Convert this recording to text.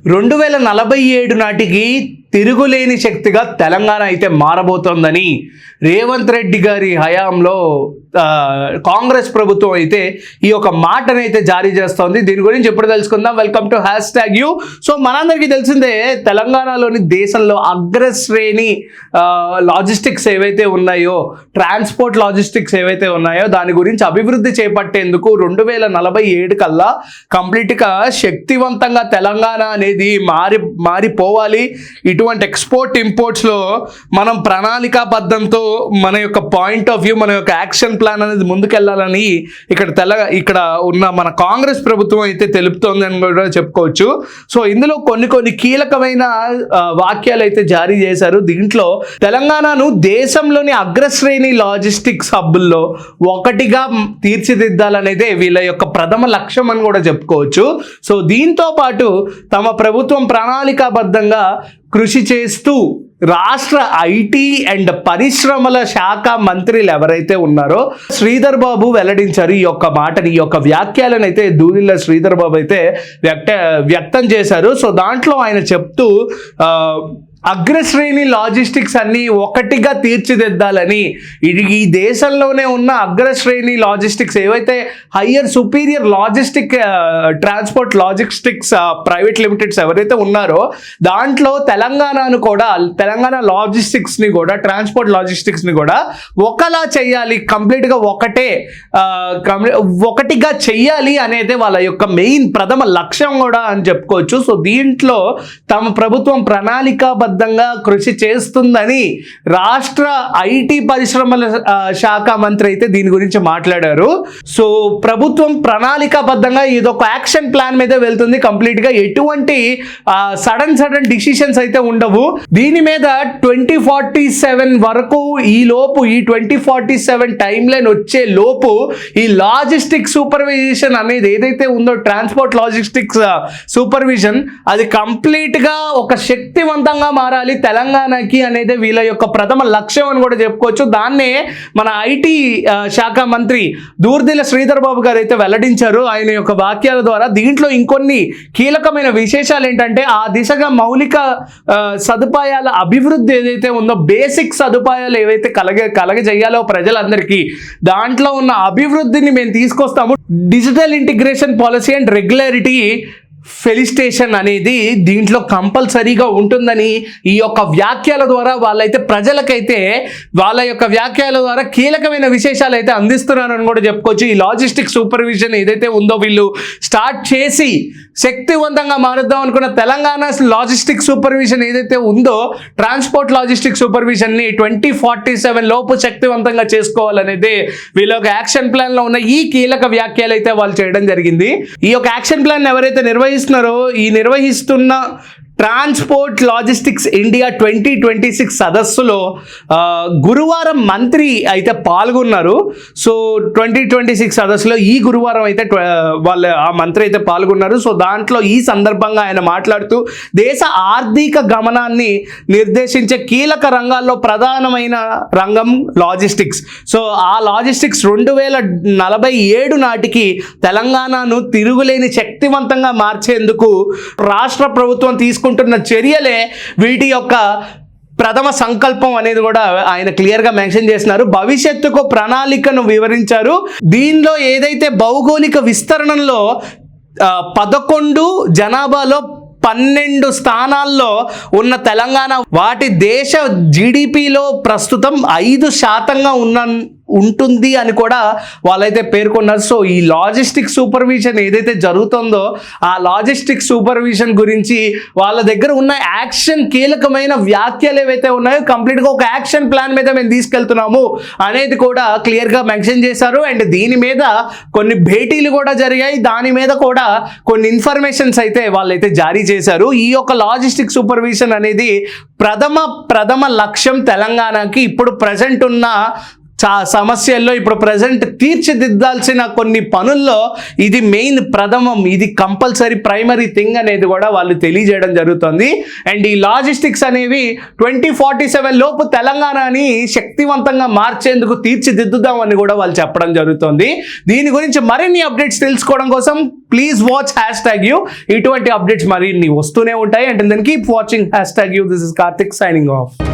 2047 నాటికి తిరుగులేని శక్తిగా తెలంగాణ అయితే మారబోతోందని రేవంత్ రెడ్డి గారి హయాంలో కాంగ్రెస్ ప్రభుత్వం అయితే ఈ యొక్క మాటనైతే జారీ చేస్తోంది. దీని గురించి ఎప్పుడు తెలుసుకుందాం. Welcome to #you. సో మనందరికీ తెలిసిందే, తెలంగాణలోని దేశంలో అగ్రశ్రేణి లాజిస్టిక్స్ ఏవైతే ఉన్నాయో, ట్రాన్స్పోర్ట్ లాజిస్టిక్స్ ఏవైతే ఉన్నాయో దాని గురించి అభివృద్ధి చేపట్టేందుకు 2047 కల్లా కంప్లీట్గా శక్తివంతంగా తెలంగాణ అనేది మారిపోవాలి. ఇటువంటి ఎక్స్పోర్ట్ ఇంపోర్ట్స్లో మనం ప్రణాళికాబద్ధంతో మన యొక్క పాయింట్ ఆఫ్ వ్యూ, మన యొక్క యాక్షన్ ప్లాన్ అనేది ముందుకెళ్లాలని ఇక్కడ ఉన్న మన కాంగ్రెస్ ప్రభుత్వం అయితే తెలుపుతోంది అని కూడా చెప్పుకోవచ్చు. సో ఇందులో కొన్ని కీలకమైన వాక్యాలు అయితే జారీ చేశారు. దీంట్లో తెలంగాణను దేశంలోని అగ్రశ్రేణి లాజిస్టిక్స్ హబ్బుల్లో ఒకటిగా తీర్చిదిద్దాలనేదే వీళ్ళ యొక్క ప్రథమ లక్ష్యం అని కూడా చెప్పుకోవచ్చు. సో దీంతో పాటు తమ ప్రభుత్వం ప్రణాళికాబద్ధంగా కృషి చేస్తూ రాష్ట్ర ఐటీ అండ్ పరిశ్రమల శాఖ మంత్రులు ఎవరైతే ఉన్నారో శ్రీధర్ బాబు వెల్లడించారు ఈ యొక్క మాటని, ఈ యొక్క వ్యాఖ్యలను అయితే దూదిల్ల శ్రీధర్ బాబు అయితే వ్యక్తం చేశారు. సో దాంట్లో ఆయన చెప్తూ అగ్రశ్రేణి లాజిస్టిక్స్ అన్ని ఒకటిగా తీర్చిదిద్దాలని, ఈ దేశంలోనే ఉన్న అగ్రశ్రేణి లాజిస్టిక్స్ ఏవైతే higher superior transport logistics private Limited's ఎవరైతే ఉన్నారో దాంట్లో తెలంగాణ లాజిస్టిక్స్ని కూడా, ట్రాన్స్పోర్ట్ లాజిస్టిక్స్ని కూడా ఒకలా చేయాలి, కంప్లీట్గా ఒకటిగా చెయ్యాలి అనేది వాళ్ళ యొక్క మెయిన్ ప్రథమ లక్ష్యం కూడా అని చెప్పుకోవచ్చు. సో దీంట్లో తమ ప్రభుత్వం ప్రణాళికాబద్ధంగా కృషి చేస్తుందని రాష్ట్ర ఐటీ పరిశ్రమల శాఖ మంత్రి అయితే దీని గురించి మాట్లాడారు. సో ప్రభుత్వం ప్రణాళికాబద్ధంగా ఇదొక యాక్షన్ ప్లాన్ మీద వెళ్తుంది. కంప్లీట్ గా ఎటువంటి సడన్ డిసిషన్స్ అయితే ఉండవు. దీని మీద 2047 వరకు ఈ 2047 టైం లైన్ వచ్చే లోపు ఈ లాజిస్టిక్ సూపర్విజన్ అనేది ఏదైతే ఉందో, ట్రాన్స్పోర్ట్ లాజిస్టిక్స్ సూపర్విజన్, అది కంప్లీట్ గా ఒక శక్తివంతంగా మారాలి తెలంగాణకి అనేది వీళ్ళ యొక్క ప్రథమ లక్ష్యం అని కూడా చెప్పుకోవచ్చు. దాన్నే మన ఐటీ శాఖ మంత్రి దూదిల్ల శ్రీధర్ బాబు గారు అయితే వెల్లడించారు ఆయన యొక్క వాక్యాల ద్వారా. దీంట్లో ఇంకొన్ని కీలకమైన విశేషాలు ఏంటంటే, ఆ దిశగా మౌలిక సదుపాయాల అభివృద్ధి ఏదైతే ఉందో, బేసిక్ సదుపాయాలు ఏవైతే కలగజేయాలో ప్రజలందరికీ, దాంట్లో ఉన్న అభివృద్ధిని మేము తీసుకొస్తాము. Digital integration policy and regularity felicitation అనేది దీంట్లో కంపల్సరీగా ఉంటుందని ఈ యొక్క వ్యాఖ్యల ద్వారా వాళ్ళైతే ప్రజలకైతే వాళ్ళ యొక్క వ్యాఖ్యల ద్వారా కీలకమైన విశేషాలు అయితే అందిస్తున్నారని కూడా చెప్పుకోవచ్చు. ఈ లాజిస్టిక్ సూపర్విజన్ ఏదైతే ఉందో వీళ్ళు స్టార్ట్ చేసి శక్తివంతంగా మారుద్దాం అనుకున్న తెలంగాణ లాజిస్టిక్ సూపర్విజన్ ఏదైతే ఉందో, ట్రాన్స్పోర్ట్ లాజిస్టిక్ సూపర్విజన్ని 2047 లోపు శక్తివంతంగా చేసుకోవాలనేది వీళ్ళ యొక్క యాక్షన్ ప్లాన్ లో ఉన్న ఈ కీలక వ్యాఖ్యలు అయితే వాళ్ళు చేయడం జరిగింది. ఈ యొక్క యాక్షన్ ప్లాన్ ఎవరైతే నిర్వహిస్తున్న ట్రాన్స్పోర్ట్ లాజిస్టిక్స్ ఇండియా 2026 సదస్సులో గురువారం మంత్రి అయితే పాల్గొన్నారు. సో 2026 సదస్సులో ఈ గురువారం అయితే ఆ మంత్రి అయితే పాల్గొన్నారు. సో దాంట్లో ఈ సందర్భంగా ఆయన మాట్లాడుతూ దేశ ఆర్థిక గమనాన్ని నిర్దేశించే కీలక రంగాల్లో ప్రధానమైన రంగం లాజిస్టిక్స్. సో ఆ లాజిస్టిక్స్ 2047 నాటికి తెలంగాణను తిరుగులేని శక్తివంతంగా మార్చేందుకు రాష్ట్ర ప్రభుత్వం తీసుకుంటున్న చర్యలే వీటి యొక్క ప్రథమ సంకల్పం అనేది కూడా ఆయన క్లియర్ గా మెన్షన్ చేస్తున్నారు. భవిష్యత్తుకు ప్రణాళికను వివరించారు. దీనిలో ఏదైతే భౌగోళిక విస్తరణలో 11 జనాభాలో 12 స్థానాల్లో ఉన్న తెలంగాణ వాటి దేశ జీడిపిలో ప్రస్తుతం 5% ఉంటుంది అని కూడా వాళ్ళైతే పేర్కొన్నారు. సో ఈ లాజిస్టిక్ సూపర్విజన్ ఏదైతే జరుగుతుందో ఆ లాజిస్టిక్ సూపర్విజన్ గురించి వాళ్ళ దగ్గర ఉన్న యాక్షన్ కీలకమైన వ్యాఖ్యలు ఏవైతే ఉన్నాయో కంప్లీట్గా ఒక యాక్షన్ ప్లాన్ మీద మేము తీసుకెళ్తున్నాము అనేది కూడా క్లియర్గా మెన్షన్ చేశారు. అండ్ దీని మీద కొన్ని భేటీలు కూడా జరిగాయి. దాని మీద కూడా కొన్ని ఇన్ఫర్మేషన్స్ అయితే వాళ్ళైతే జారీ చేశారు. ఈ యొక్క లాజిస్టిక్ సూపర్విజన్ అనేది ప్రథమ లక్ష్యం తెలంగాణకి ఇప్పుడు ప్రజెంట్ ఉన్న సమస్యల్లో ఇప్పుడు ప్రజెంట్ తీర్చిదిద్దాల్సిన కొన్ని పనుల్లో ఇది మెయిన్ ప్రథమం, ఇది కంపల్సరీ ప్రైమరీ థింగ్ అనేది కూడా వాళ్ళు తెలియజేయడం జరుగుతుంది. అండ్ ఈ లాజిస్టిక్స్ అనేవి 2047 లోపు తెలంగాణని శక్తివంతంగా మార్చేందుకు తీర్చిదిద్దుదామని కూడా వాళ్ళు చెప్పడం జరుగుతుంది. దీని గురించి మరిన్ని అప్డేట్స్ తెలుసుకోవడం కోసం ప్లీజ్ వాచ్ #you. ఇటువంటి అప్డేట్స్ మరిన్ని వస్తూనే ఉంటాయి. And then keep watching #you. This is Karthik signing of.